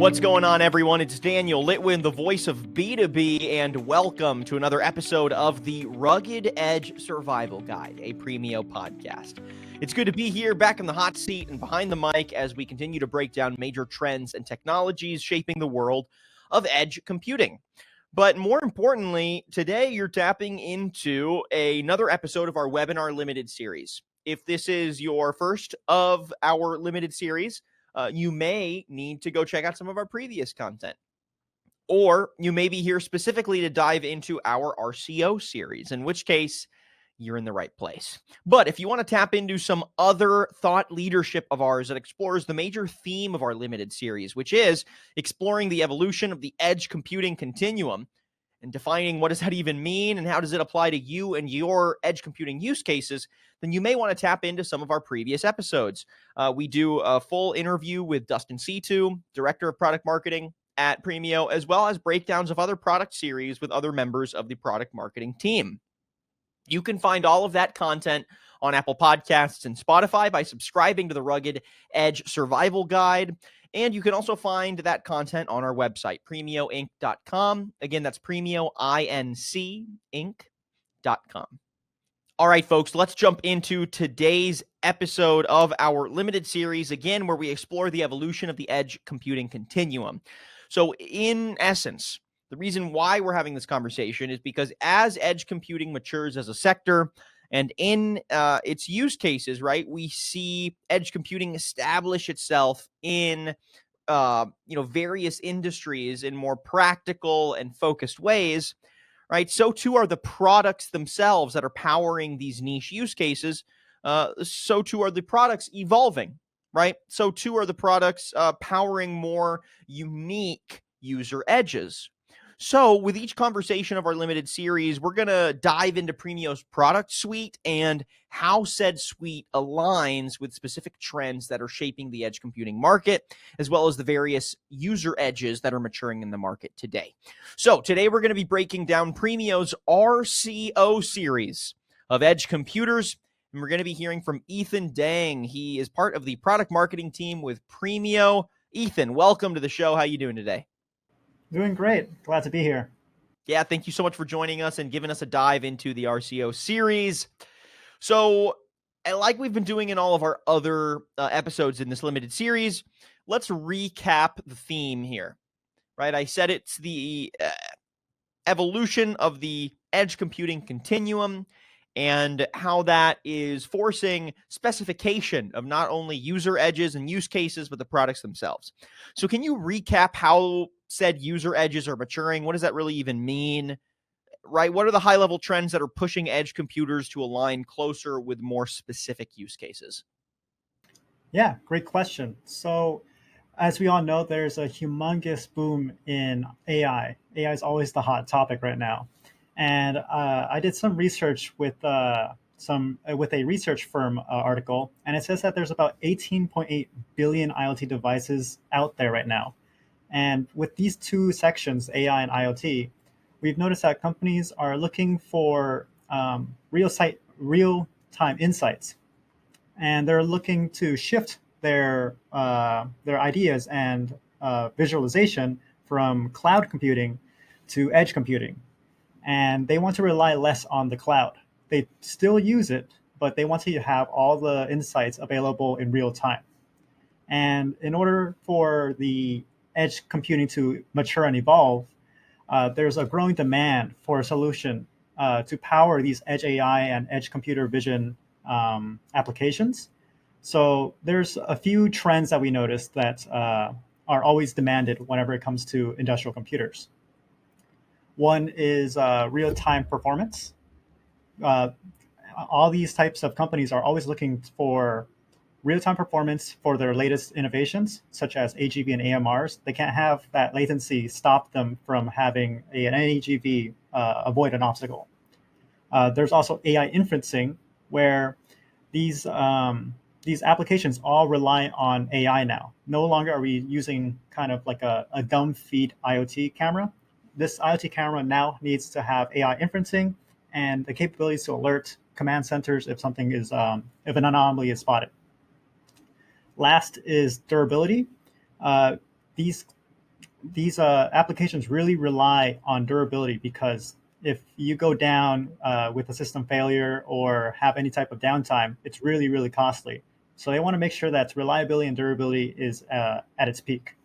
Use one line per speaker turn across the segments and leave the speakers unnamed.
What's going on, everyone? It's Daniel Litwin, the voice of B2B, and welcome to another episode of the Rugged Edge Survival Guide, a Premio podcast. It's good to be here back in the hot seat and behind the mic as we continue to break down major trends and technologies shaping the world of edge computing. But more importantly, today you're tapping into another episode of our webinar limited series. If this is your first of our limited series, you may need to go check out some of our previous content. Or you may be here specifically to dive into our RCO series, in which case you're in the right place. But if you want to tap into some other thought leadership of ours that explores the major theme of our limited series, which is exploring the evolution of the edge computing continuum and defining what does that even mean and how does it apply to you and your edge computing use cases, then you may want to tap into some of our previous episodes. We do a full interview with Dustin Situ, Director of Product Marketing at Premio, as well as breakdowns of other product series with other members of the product marketing team. You can find all of that content on Apple Podcasts and Spotify by subscribing to the Rugged Edge Survival Guide. And you can also find that content on our website, premioinc.com. Again, that's premioinc.com. All right, folks, let's jump into today's episode of our limited series, again, where we explore the evolution of the edge computing continuum. So in essence, the reason why we're having this conversation is because as edge computing matures as a sector and in its use cases, right, we see edge computing establish itself in various industries in more practical and focused ways, right? So too are the products themselves that are powering these niche use cases. So too are the products evolving, right? So too are the products powering more unique user edges. So with each conversation of our limited series, we're going to dive into Premio's product suite and how said suite aligns with specific trends that are shaping the edge computing market, as well as the various user edges that are maturing in the market today. So today we're going to be breaking down Premio's RCO series of edge computers, and we're going to be hearing from Ethan Dang. He is part of the product marketing team with Premio. Ethan, welcome to the show. How you doing today?
Doing great. Glad to be here.
Yeah, thank you so much for joining us and giving us a dive into the RCO series. So, like we've been doing in all of our other episodes in this limited series, let's recap the theme here, right? I said it's the evolution of the edge computing continuum and how that is forcing specification of not only user edges and use cases, but the products themselves. So can you recap how said user edges are maturing? What does that really even mean, right? What are the high-level trends that are pushing edge computers to align closer with more specific use cases?
Yeah, great question. So as we all know, there's a humongous boom in AI. AI is always the hot topic right now. And I did some research with a research firm article, and it says that there's about 18.8 billion IoT devices out there right now. And with these two sections, AI and IoT, we've noticed that companies are looking for real-time insights, and they're looking to shift their ideas and visualization from cloud computing to edge computing. And they want to rely less on the cloud. They still use it, but they want to have all the insights available in real time. And in order for the edge computing to mature and evolve, there's a growing demand for a solution to power these edge AI and edge computer vision applications. So there's a few trends that we noticed that are always demanded whenever it comes to industrial computers. One is real-time performance. All these types of companies are always looking for real-time performance for their latest innovations, such as AGV and AMRs. They can't have that latency stop them from having an AGV avoid an obstacle. There's also AI inferencing, where these applications all rely on AI now. No longer are we using kind of like a dumb feed IoT camera. This IoT camera now needs to have AI inferencing and the capabilities to alert command centers if something is if an anomaly is spotted. Last is durability. These these applications really rely on durability, because if you go down with a system failure or have any type of downtime, it's really, really costly. So they want to make sure that reliability and durability is at its peak.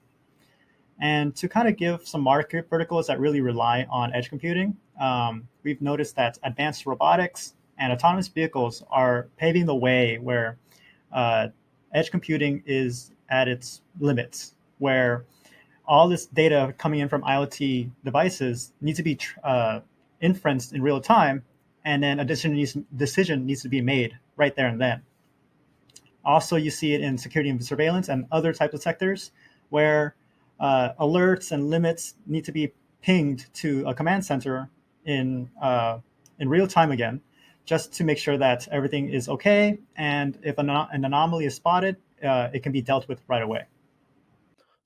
And to kind of give some market verticals that really rely on edge computing, we've noticed that advanced robotics and autonomous vehicles are paving the way, where uh, edge computing is at its limits, where all this data coming in from IoT devices needs to be inferenced in real time, and then a decision needs to be made right there and then. Also, you see it in security and surveillance and other types of sectors, where alerts and limits need to be pinged to a command center in real time again, just to make sure that everything is okay. And if an anomaly is spotted, it can be dealt with right away.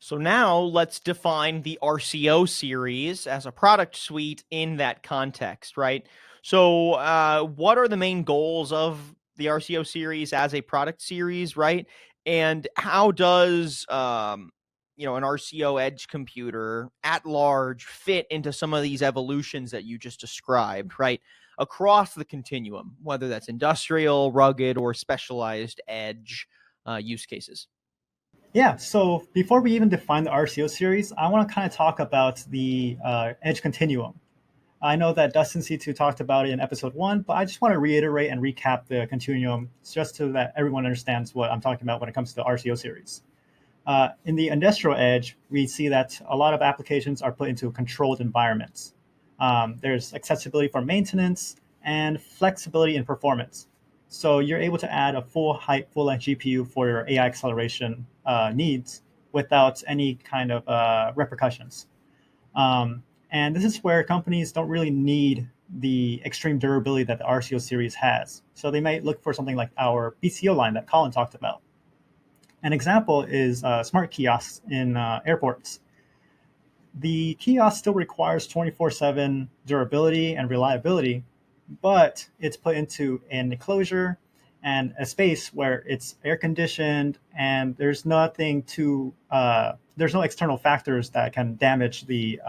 So now let's define the RCO series as a product suite in that context, right? So, what are the main goals of the RCO series as a product series, right? And how does an RCO edge computer at large fit into some of these evolutions that you just described, right? Across the continuum, whether that's industrial, rugged, or specialized edge use cases.
Yeah, so before we even define the RCO series, I want to kind of talk about the edge continuum. I know that Dustin C2 talked about it in episode 1, but I just want to reiterate and recap the continuum, just so that everyone understands what I'm talking about when it comes to the RCO series. In the industrial edge, we see that a lot of applications are put into controlled environments. There's accessibility for maintenance and flexibility in performance. So you're able to add a full height, full length GPU for your AI acceleration needs without any kind of repercussions. And this is where companies don't really need the extreme durability that the RCO series has. So they might look for something like our BCO line that Colin talked about. An example is smart kiosks in airports. The kiosk still requires 24/7 durability and reliability, but it's put into an enclosure and a space where it's air conditioned, and there's no external factors that can damage the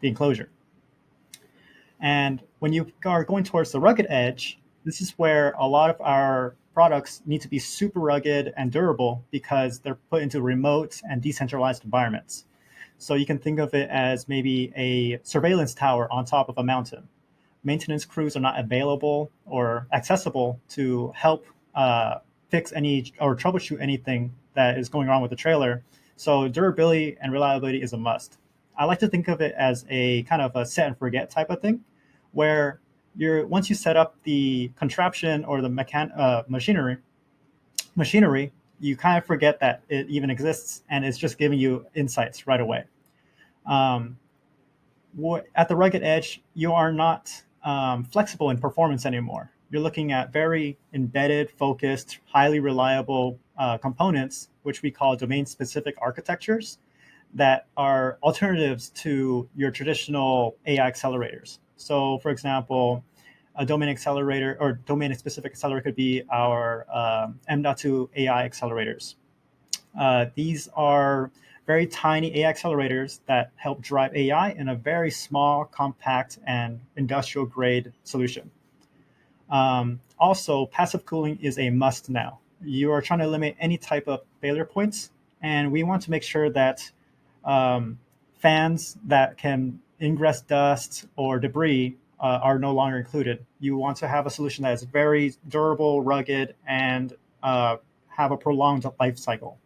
enclosure. And when you are going towards the rugged edge, this is where a lot of our products need to be super rugged and durable, because they're put into remote and decentralized environments. So you can think of it as maybe a surveillance tower on top of a mountain. Maintenance crews are not available or accessible to help fix any or troubleshoot anything that is going wrong with the trailer. So durability and reliability is a must. I like to think of it as a kind of a set and forget type of thing, where once you set up the contraption or the machinery, you kind of forget that it even exists, and it's just giving you insights right away. Um, at the rugged edge, you are not flexible in performance anymore. You're looking at very embedded, focused, highly reliable components, which we call domain-specific architectures, that are alternatives to your traditional AI accelerators. So, for example, a domain accelerator or domain-specific accelerator could be our M.2 AI accelerators. These are very tiny AI accelerators that help drive AI in a very small, compact, and industrial-grade solution. Also, passive cooling is a must now. You are trying to limit any type of failure points, and we want to make sure that fans that can ingress dust or debris are no longer included. You want to have a solution that is very durable, rugged, and have a prolonged life cycle.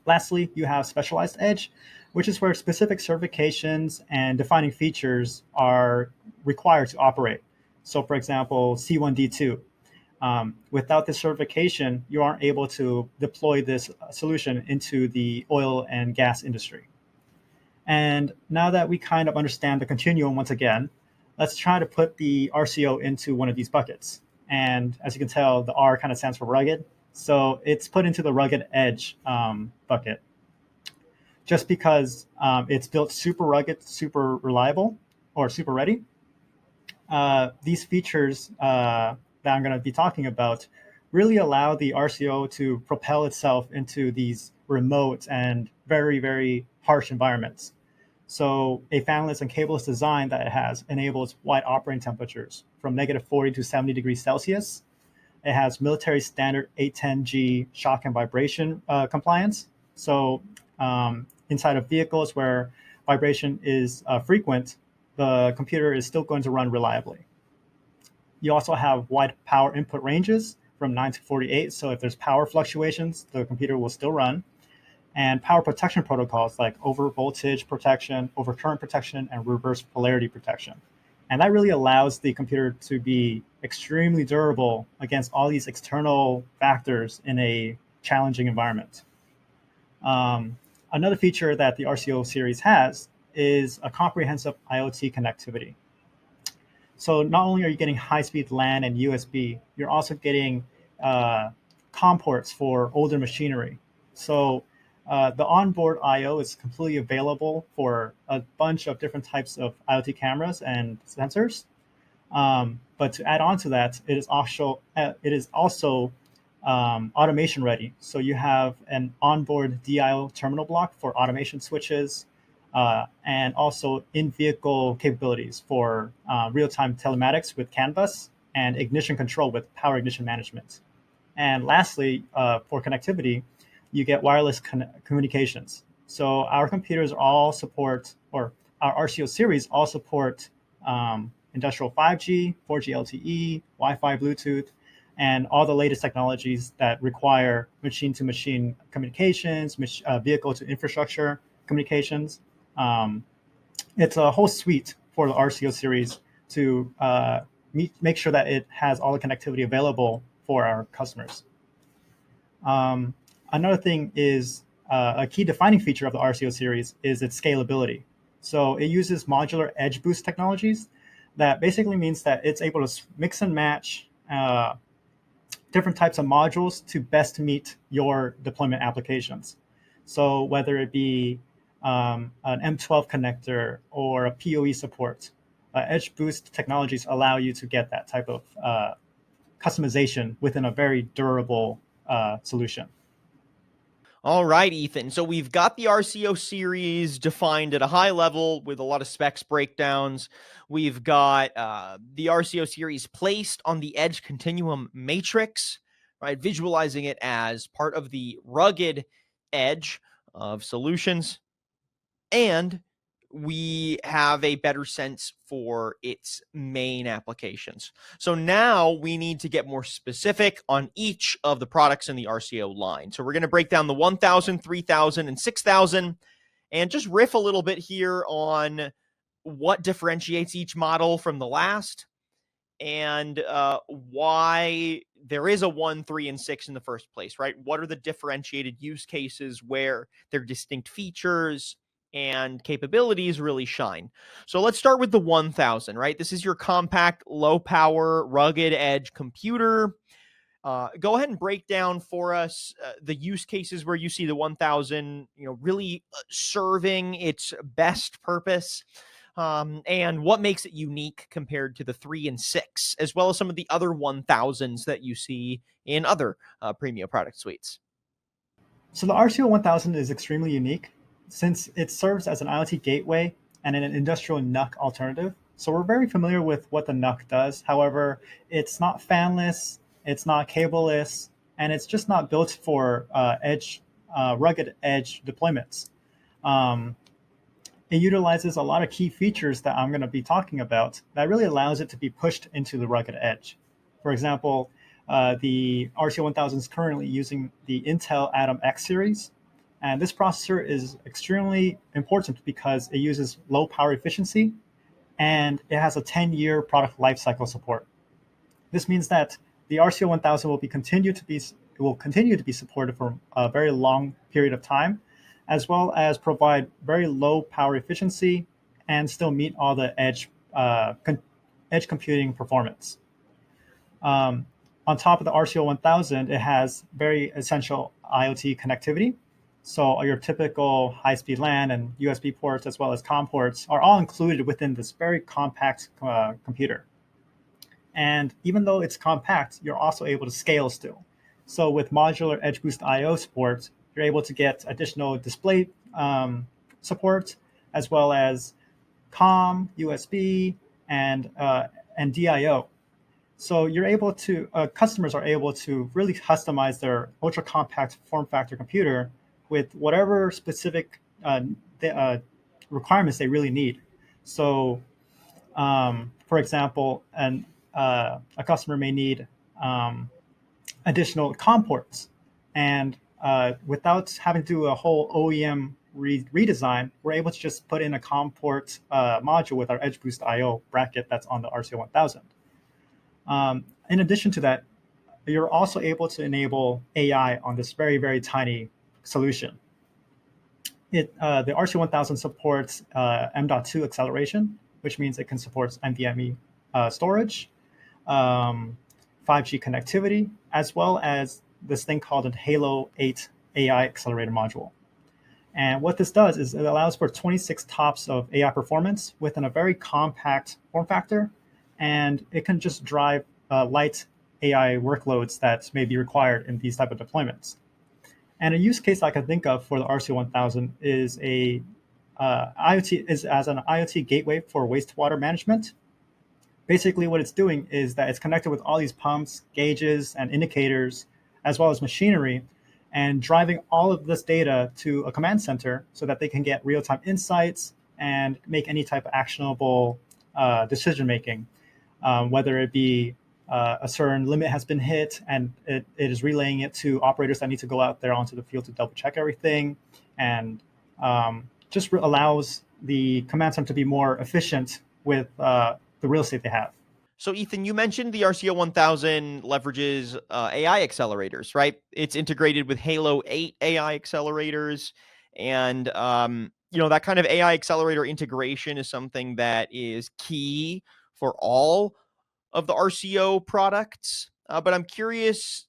Lastly, you have specialized edge, which is where specific certifications and defining features are required to operate. So, for example, C1D2. Without this certification, you aren't able to deploy this solution into the oil and gas industry. And now that we kind of understand the continuum once again, let's try to put the RCO into one of these buckets. And as you can tell, the R kind of stands for rugged. So it's put into the rugged edge bucket, just because it's built super rugged, super reliable, or super ready. These features that I'm going to be talking about really allow the RCO to propel itself into these remote and very, very harsh environments. So a fanless and cableless design that it has enables wide operating temperatures from -40 to 70 degrees Celsius. It has military standard 810G shock and vibration compliance. So inside of vehicles where vibration is frequent, the computer is still going to run reliably. You also have wide power input ranges from 9 to 48. So if there's power fluctuations, the computer will still run. And power protection protocols like over voltage protection, over current protection, and reverse polarity protection. And that really allows the computer to be extremely durable against all these external factors in a challenging environment. Another feature that the RCO series has is a comprehensive IoT connectivity. So not only are you getting high-speed LAN and USB, you're also getting COM ports for older machinery. So the onboard I/O is completely available for a bunch of different types of IoT cameras and sensors. But to add on to that, it is also automation ready. So you have an onboard DIO terminal block for automation switches, and also in-vehicle capabilities for real-time telematics with CAN bus and ignition control with power ignition management. And lastly, for connectivity, you get wireless communications. So our computers all support, or our RCO series all support industrial 5G, 4G LTE, Wi-Fi, Bluetooth, and all the latest technologies that require machine-to-machine communications, vehicle-to-infrastructure communications. It's a whole suite for the RCO series to make sure that it has all the connectivity available for our customers. Another thing is a key defining feature of the RCO series is its scalability. So it uses modular edge boost technologies. That basically means that it's able to mix and match different types of modules to best meet your deployment applications. So whether it be an M12 connector or a PoE support, edge boost technologies allow you to get that type of customization within a very durable solution.
All right, Ethan. So we've got the RCO series defined at a high level with a lot of specs breakdowns. We've got the RCO series placed on the edge continuum matrix, right? Visualizing it as part of the rugged edge of solutions. And we have a better sense for its main applications. So now we need to get more specific on each of the products in the RCO line. So we're going to break down the 1000, 3000, and 6000 and just riff a little bit here on what differentiates each model from the last and why there is a 1, 3, and 6 in the first place, right? What are the differentiated use cases where their distinct features and capabilities really shine? So let's start with the 1000, right? This is your compact, low power, rugged edge computer. Go ahead and break down for us the use cases where you see the 1000, really serving its best purpose, and what makes it unique compared to the 3 and 6, as well as some of the other 1000s that you see in other Premio product suites.
So the RCO 1000 is extremely unique since it serves as an IoT gateway and an industrial NUC alternative. So we're very familiar with what the NUC does. However, it's not fanless, it's not cableless, and it's just not built for rugged edge deployments. It utilizes a lot of key features that I'm going to be talking about that really allows it to be pushed into the rugged edge. For example, the RCO 1000 is currently using the Intel Atom X series. And this processor is extremely important because it uses low power efficiency and it has a 10-year product lifecycle support. This means that the RCO 1000 will continue to be supported for a very long period of time, as well as provide very low power efficiency and still meet all the edge computing performance. On top of the RCO 1000, it has very essential IoT connectivity. So your typical high-speed LAN and USB ports, as well as COM ports, are all included within this very compact computer. And even though it's compact, you're also able to scale still. So with modular edge boost I/O support, You're able to get additional display support, as well as COM, USB, and DIO. So you're able to customers are able to really customize their ultra compact form factor computer with whatever specific requirements they really need. So, for example, a customer may need additional COM ports, and without having to do a whole OEM redesign, we're able to just put in a COM port module with our Edge Boost I/O bracket that's on the RCO 1000. In addition to that, you're also able to enable AI on this very, very tiny solution. The RCO 1000 supports M.2 acceleration, which means it can support NVMe storage, 5G connectivity, as well as this thing called a Halo 8 AI accelerator module. And what this does is it allows for 26 TOPS of AI performance within a very compact form factor, and it can just drive light AI workloads that may be required in these type of deployments. And a use case I can think of for the RCO 1000 is as an IoT gateway for wastewater management. Basically, what it's doing is that it's connected with all these pumps, gauges, and indicators, as well as machinery, and driving all of this data to a command center so that they can get real-time insights and make any type of actionable decision-making, whether it be a certain limit has been hit and it is relaying it to operators that need to go out there onto the field to double-check everything, and just allows the command center to be more efficient with the real estate they have.
So, Ethan, you mentioned the RCO 1000 leverages AI accelerators, right? It's integrated with Halo 8 AI accelerators. And, that kind of AI accelerator integration is something that is key for all of the RCO products. But I'm curious,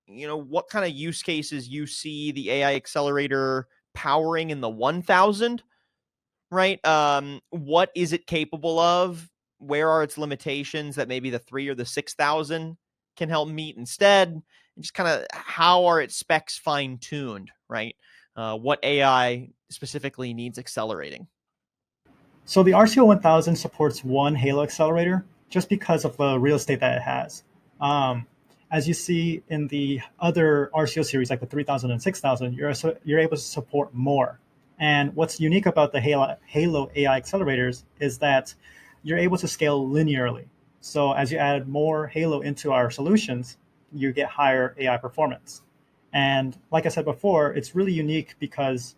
what kind of use cases you see the AI accelerator powering in the 1000, right? What is it capable of? Where are its limitations that maybe the 3 or the 6000 can help meet instead? And just kind of how are its specs fine tuned, right? What AI specifically needs accelerating?
So the RCO 1000 supports one Halo accelerator just because of the real estate that it has. As you see in the other RCO series, like the 3000 and 6000, you're able to support more. And what's unique about the Halo AI accelerators is that you're able to scale linearly. So as you add more Halo into our solutions, you get higher AI performance. And like I said before, it's really unique because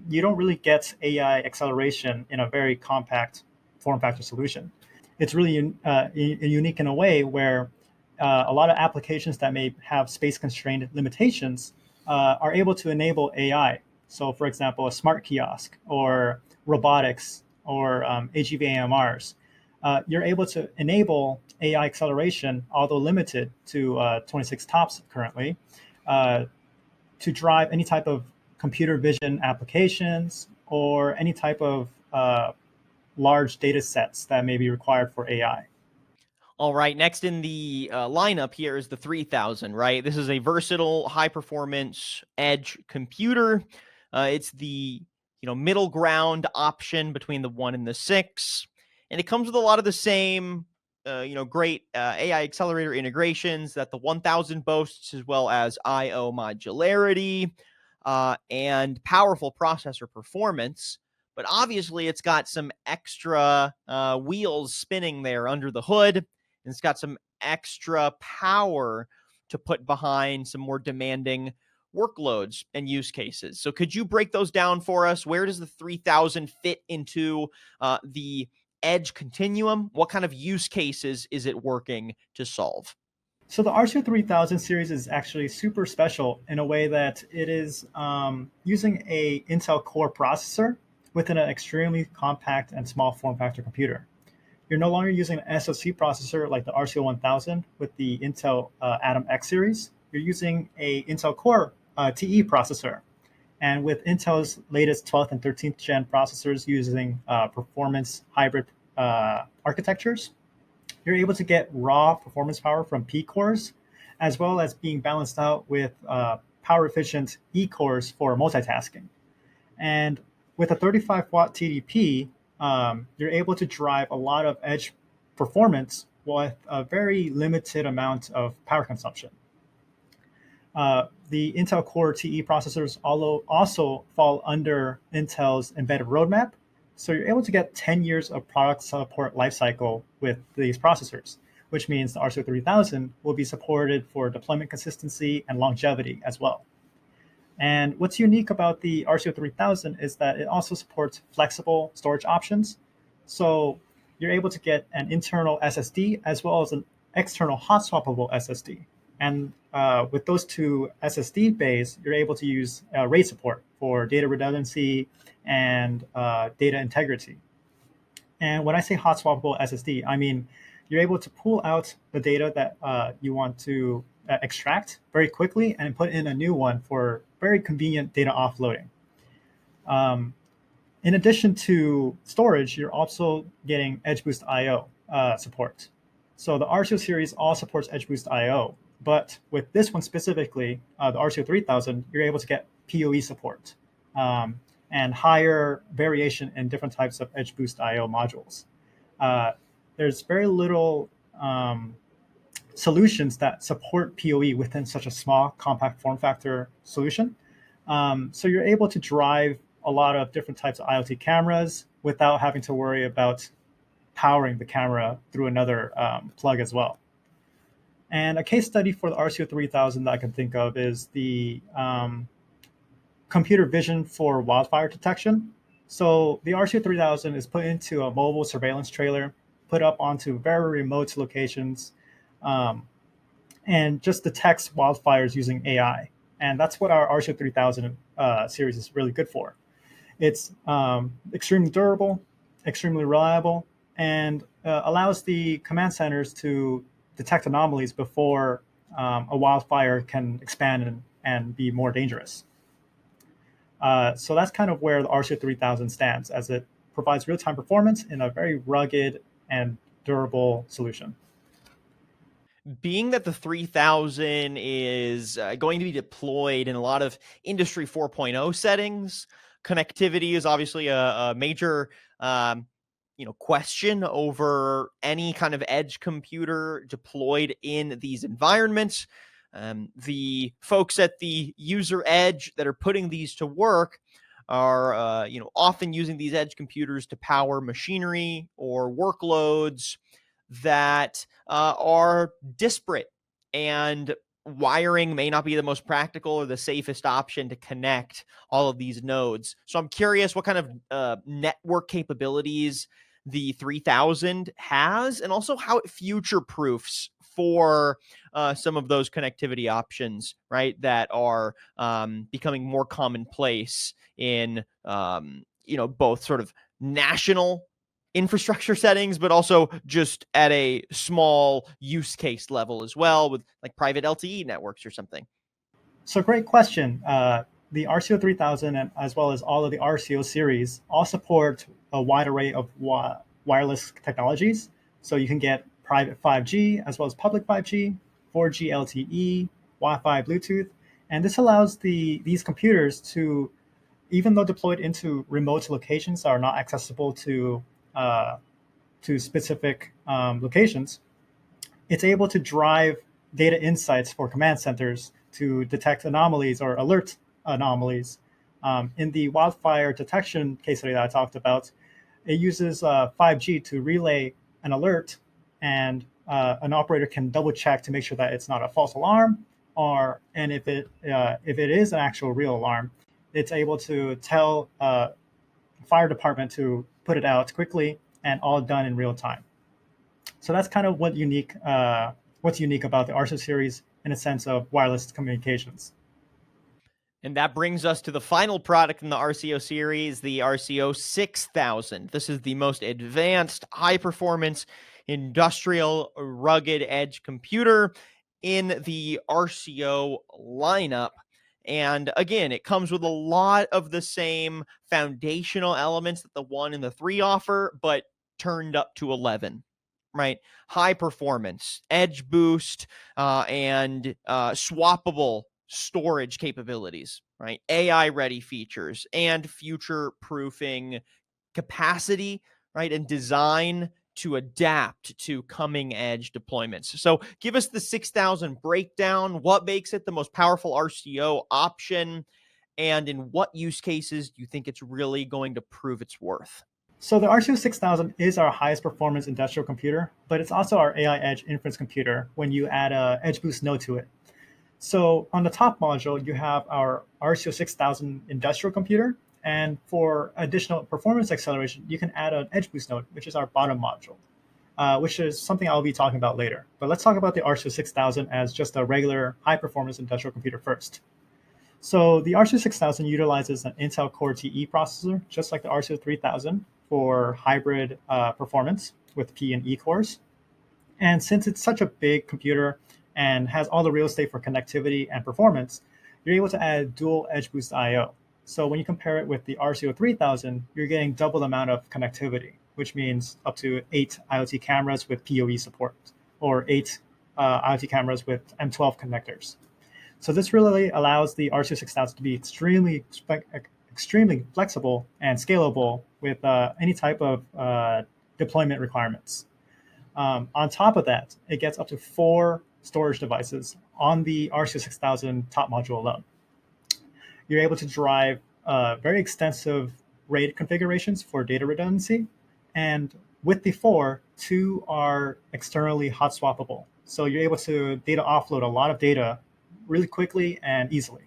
you don't really get AI acceleration in a very compact form factor solution. It's really unique in a way where a lot of applications that may have space constrained limitations are able to enable AI. So, for example, a smart kiosk or robotics or AGV AMRs, you're able to enable AI acceleration, although limited to 26 TOPS currently, to drive any type of computer vision applications or any type of large data sets that may be required for AI.
All right, next in the lineup here is the 3000, right? This is a versatile, high-performance edge computer. It's the middle ground option between the 1 and the 6, and it comes with a lot of the same great AI accelerator integrations that the 1000 boasts, as well as I/O modularity and powerful processor performance. But obviously, it's got some extra wheels spinning there under the hood, and it's got some extra power to put behind some more demanding workloads and use cases. So could you break those down for us? Where does the 3000 fit into the edge continuum? What kind of use cases is it working to solve?
So the RCO 3000 series is actually super special in a way that it is using a Intel Core processor within an extremely compact and small form factor computer. You're no longer using an SoC processor like the RCO 1000 with the Intel Atom X series. You're using a Intel Core TE processor. And with Intel's latest 12th and 13th gen processors using performance hybrid architectures, you're able to get raw performance power from P cores, as well as being balanced out with power efficient E-cores for multitasking. And with a 35-watt TDP, you're able to drive a lot of edge performance with a very limited amount of power consumption. The Intel Core TE processors also fall under Intel's embedded roadmap. So you're able to get 10 years of product support lifecycle with these processors, which means the RCO 3000 will be supported for deployment consistency and longevity as well. And what's unique about the RCO 3000 is that it also supports flexible storage options. So you're able to get an internal SSD as well as an external hot swappable SSD. And with those two SSD bays, you're able to use RAID support for data redundancy and data integrity. And when I say hot swappable SSD, I mean you're able to pull out the data that you want to extract very quickly and put in a new one for very convenient data offloading. In addition to storage, you're also getting Edge Boost I/O support. So the RCO series all supports Edge Boost I/O, but with this one specifically, the RCO 3000, you're able to get PoE support and higher variation in different types of Edge Boost I/O modules. There's very little solutions that support PoE within such a small, compact form factor solution. So you're able to drive a lot of different types of IoT cameras without having to worry about powering the camera through another plug as well. And a case study for the RCO 3000 that I can think of is the computer vision for wildfire detection. So the RCO 3000 is put into a mobile surveillance trailer, put up onto very remote locations, and just detects wildfires using AI. And that's what our RCO 3000 series is really good for. It's extremely durable, extremely reliable, and allows the command centers to detect anomalies before a wildfire can expand and be more dangerous. So that's kind of where the RCO 3000 stands, as it provides real-time performance in a very rugged and durable solution.
Being that the 3000 is going to be deployed in a lot of Industry 4.0 settings, connectivity is obviously a major question over any kind of edge computer deployed in these environments. The folks at the user edge that are putting these to work are often using these edge computers to power machinery or workloads that are disparate, and wiring may not be the most practical or the safest option to connect all of these nodes. So I'm curious what kind of network capabilities the 3000 has, and also how it future proofs for some of those connectivity options, right, that are becoming more commonplace in both sort of national infrastructure settings, but also just at a small use case level as well, with like private LTE networks or something.
So great question. The RCO 3000 and as well as all of the RCO series all support a wide array of wireless technologies. So you can get private 5G as well as public 5G, 4G LTE, Wi-Fi, Bluetooth, and this allows these computers to, even though deployed into remote locations that are not accessible to specific locations, it's able to drive data insights for command centers to detect anomalies or alert anomalies. In the wildfire detection case study that I talked about, it uses 5G to relay an alert, and an operator can double check to make sure that it's not a false alarm, and if it is an actual real alarm, it's able to tell fire department to put it out quickly, and all done in real time. So that's kind of what's unique about the RCO series in a sense of wireless communications.
And that brings us to the final product in the RCO series, the RCO 6000. This is the most advanced, high-performance, industrial, rugged edge computer in the RCO lineup. And again, it comes with a lot of the same foundational elements that the 1 and the 3 offer, but turned up to 11. Right? High performance, edge boost, and swappable storage capabilities, right? AI ready features and future proofing capacity, right? And design to adapt to coming edge deployments. So give us the 6000 breakdown. What makes it the most powerful RCO option? And in what use cases do you think it's really going to prove its worth?
So the RTO 6000 is our highest performance industrial computer, but it's also our AI edge inference computer when you add a edge boost node to it. So on the top module, you have our RTO 6000 industrial computer. And for additional performance acceleration, you can add an edge boost node, which is our bottom module, which is something I'll be talking about later. But let's talk about the RTO 6000 as just a regular high performance industrial computer first. So the RTO 6000 utilizes an Intel Core TE processor, just like the RTO 3000 for hybrid performance with P and E cores. And since it's such a big computer and has all the real estate for connectivity and performance, you're able to add dual edge boost IO. So when you compare it with the RCO 3000, you're getting double the amount of connectivity, which means up to 8 IoT cameras with PoE support, or 8 IoT cameras with M12 connectors. So this really allows the RCO 6000 to be extremely flexible and scalable with any type of deployment requirements. On top of that, it gets up to 4 storage devices on the RCO 6000 top module alone. You're able to drive very extensive RAID configurations for data redundancy. And with the 4, 2 are externally hot swappable. So you're able to data offload a lot of data really quickly and easily.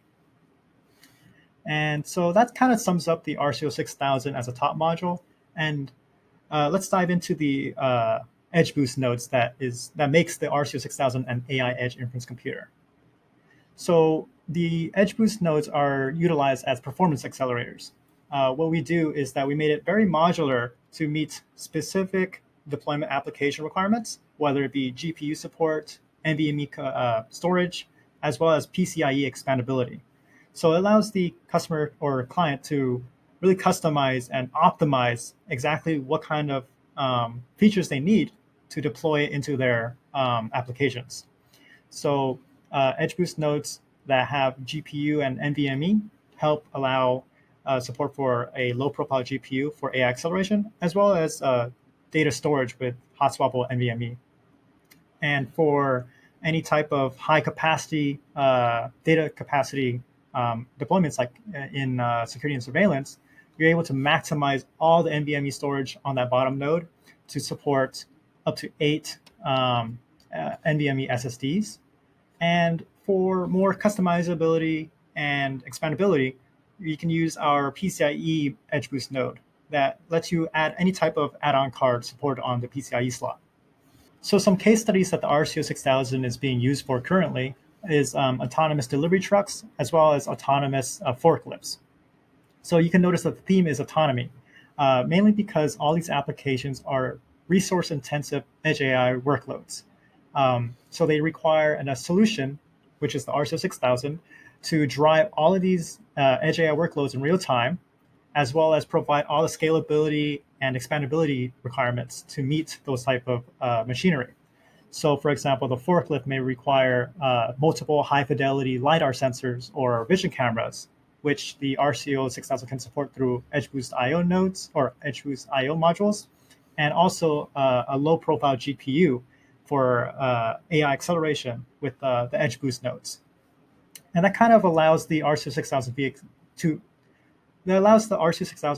And so that kind of sums up the RCO 6000 as a top module. And let's dive into the edge boost nodes that makes the RCO 6000 an AI edge inference computer. So the edge boost nodes are utilized as performance accelerators. What we do is that we made it very modular to meet specific deployment application requirements, whether it be GPU support, NVMe storage, as well as PCIe expandability. So it allows the customer or client to really customize and optimize exactly what kind of features they need to deploy into their applications. So edge boost nodes that have GPU and NVMe help allow support for a low profile GPU for AI acceleration, as well as data storage with hot swappable NVMe. And for any type of high capacity data capacity deployments, like in security and surveillance, you're able to maximize all the NVMe storage on that bottom node to support up to 8 NVMe SSDs. And for more customizability and expandability, you can use our PCIe Edge Boost node that lets you add any type of add-on card support on the PCIe slot. So some case studies that the RCO 6000 is being used for currently is autonomous delivery trucks, as well as autonomous forklifts. So you can notice that the theme is autonomy, mainly because all these applications are resource-intensive edge AI workloads. So they require a solution, which is the RCO 6000, to drive all of these edge AI workloads in real time, as well as provide all the scalability and expandability requirements to meet those type of machinery. So for example, the forklift may require multiple high-fidelity LiDAR sensors or vision cameras, which the RCO 6000 can support through Edge Boost IO nodes or Edge Boost IO modules, and also a low-profile GPU for AI acceleration with the Edge Boost nodes. And that kind of allows the RCO 6000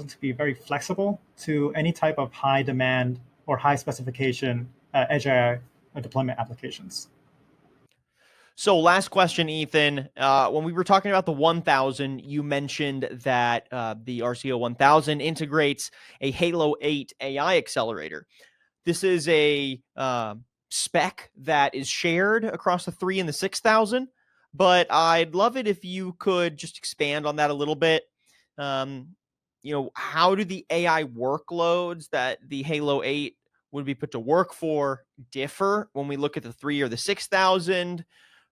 to be very flexible to any type of high demand or high specification edge AI deployment applications.
So last question, Ethan. When we were talking about the 1000, you mentioned that the RCO 1000 integrates a Halo 8 AI accelerator. This is a spec that is shared across the 3 and the 6000, but I'd love it if you could just expand on that a little bit. How do the AI workloads that the Halo 8 would be put to work for differ when we look at the 3 or the 6000,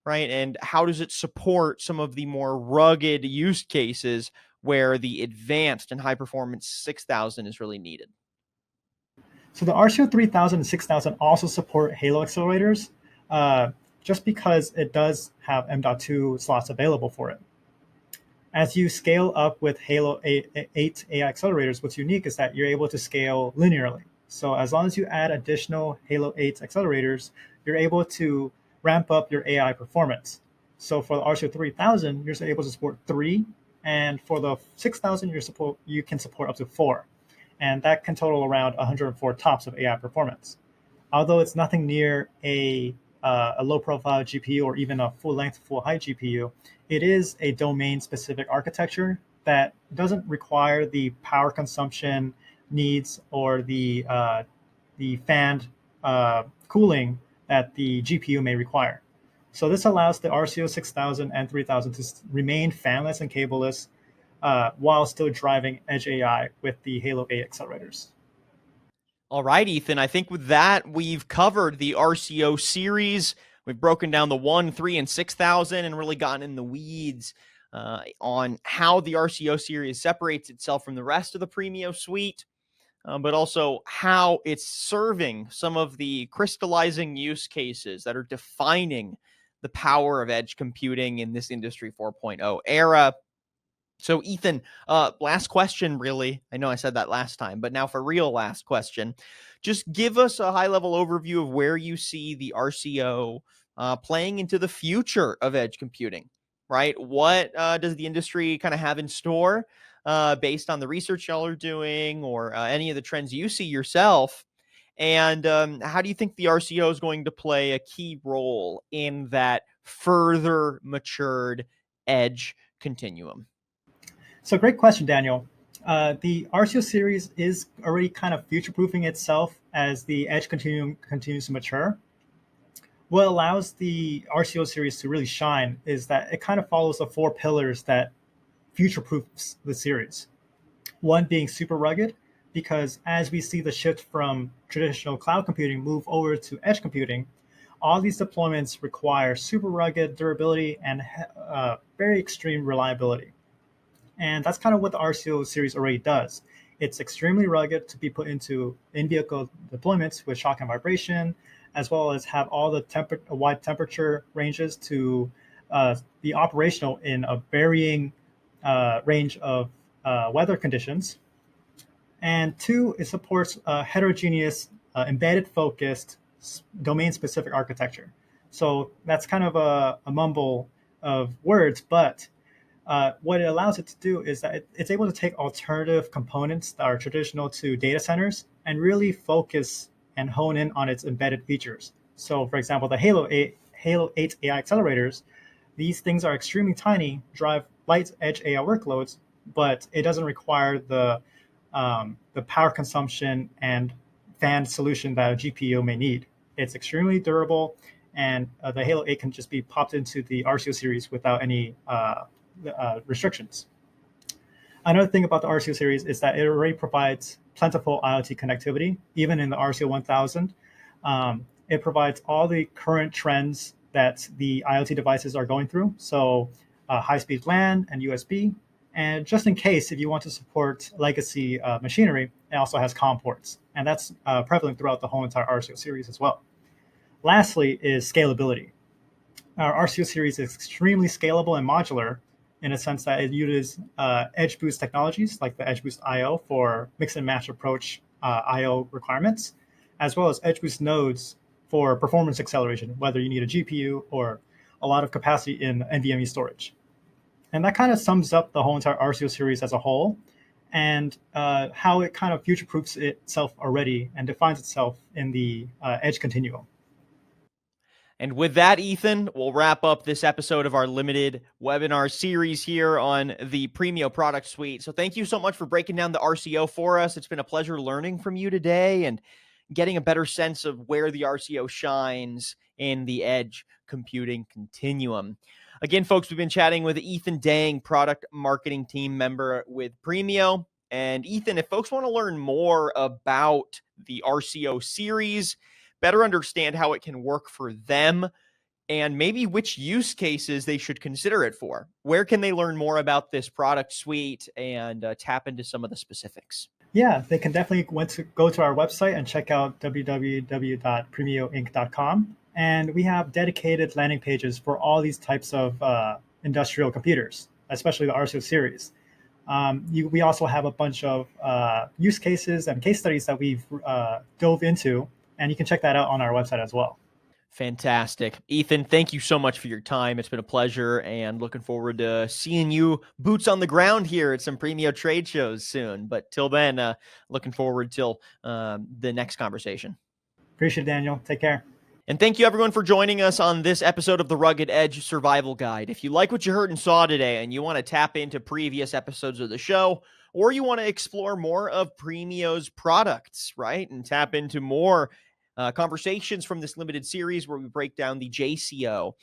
right? And how does it support some of the more rugged use cases where the advanced and high performance 6000 is really needed?
So the RCO 3000 and 6000 also support Halo accelerators. just because it does have M.2 slots available for it. As you scale up with Halo 8 AI accelerators, what's unique is that you're able to scale linearly. So as long as you add additional Halo 8 accelerators, you're able to ramp up your AI performance. So for the RCO 3000, you're able to support 3, and for the 6000, you can support up to 4. And that can total around 104 TOPS of AI performance. Although it's nothing near a low-profile GPU or even a full-length, full-height GPU, it is a domain-specific architecture that doesn't require the power consumption needs or the fanned cooling that the GPU may require. So this allows the RCO 6000 and 3000 to remain fanless and cableless while still driving edge AI with the Halo 8 accelerators.
All right, Ethan, I think with that, we've covered the RCO series. We've broken down the 1, 3, and 6000 and really gotten in the weeds on how the RCO series separates itself from the rest of the Premio suite, but also how it's serving some of the crystallizing use cases that are defining the power of edge computing in this Industry 4.0 era. So, Ethan, last question, really. I know I said that last time, but now for real, last question. Just give us a high-level overview of where you see the RCO playing into the future of edge computing, right? What does the industry kind of have in store based on the research y'all are doing or any of the trends you see yourself? And how do you think the RCO is going to play a key role in that further matured edge continuum?
So great question, Daniel. The RCO series is already kind of future-proofing itself as the edge continuum continues to mature. What allows the RCO series to really shine is that it kind of follows the 4 pillars that future-proofs the series. One being super rugged, because as we see the shift from traditional cloud computing move over to edge computing, all these deployments require super rugged durability and very extreme reliability. And that's kind of what the RCO series already does. It's extremely rugged to be put into in-vehicle deployments with shock and vibration, as well as have all the wide temperature ranges to be operational in a varying range of weather conditions. And 2, it supports heterogeneous, embedded-focused, domain-specific architecture. So that's kind of a mumble of words, but what it allows it to do is that it's able to take alternative components that are traditional to data centers and really focus and hone in on its embedded features. So, for example, the Halo 8 AI accelerators, these things are extremely tiny, drive light edge AI workloads, but it doesn't require the power consumption and fan solution that a GPU may need. It's extremely durable, and the Halo 8 can just be popped into the RCO series without any restrictions. Another thing about the RCO series is that it already provides plentiful IoT connectivity, even in the RCO 1000. It provides all the current trends that the IoT devices are going through, so high-speed LAN and USB. And just in case, if you want to support legacy machinery, it also has COM ports, and that's prevalent throughout the whole entire RCO series as well. Lastly is scalability. Our RCO series is extremely scalable and modular in a sense that it uses edge boost technologies like the edge boost IO for mix and match approach IO requirements, as well as edge boost nodes for performance acceleration, whether you need a GPU or a lot of capacity in NVMe storage. And that kind of sums up the whole entire RCO series as a whole, and how it kind of future-proofs itself already and defines itself in the edge continuum.
And with that, Ethan, we'll wrap up this episode of our limited webinar series here on the Premio product suite. So thank you so much for breaking down the RCO for us. It's been a pleasure learning from you today and getting a better sense of where the RCO shines in the edge computing continuum. Again, folks, we've been chatting with Ethan Dang, product marketing team member with Premio. And Ethan, if folks want to learn more about the RCO series, better understand how it can work for them, and maybe which use cases they should consider it for, where can they learn more about this product suite and tap into some of the specifics?
Yeah, they can definitely go to our website and check out www.premioinc.com. And we have dedicated landing pages for all these types of industrial computers, especially the RCO series. We also have a bunch of use cases and case studies that we've dove into, and you can check that out on our website as well.
Fantastic. Ethan, thank you so much for your time. It's been a pleasure, and looking forward to seeing you boots on the ground here at some Premio trade shows soon. But till then, looking forward till the next conversation.
Appreciate it, Daniel. Take care.
And thank you, everyone, for joining us on this episode of the Rugged Edge Survival Guide. If you like what you heard and saw today and you want to tap into previous episodes of the show, or you want to explore more of Premio's products, right, and tap into more conversations from this limited series where we break down the JCO,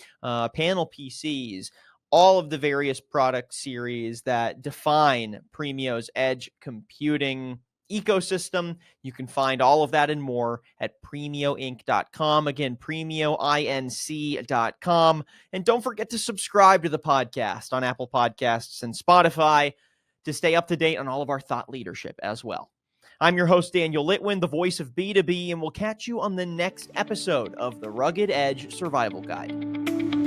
panel PCs, all of the various product series that define Premio's edge computing ecosystem. You can find all of that and more at premioinc.com. Again, premioinc.com. And don't forget to subscribe to the podcast on Apple Podcasts and Spotify to stay up to date on all of our thought leadership as well. I'm your host, Daniel Litwin, the voice of B2B, and we'll catch you on the next episode of the Rugged Edge Survival Guide.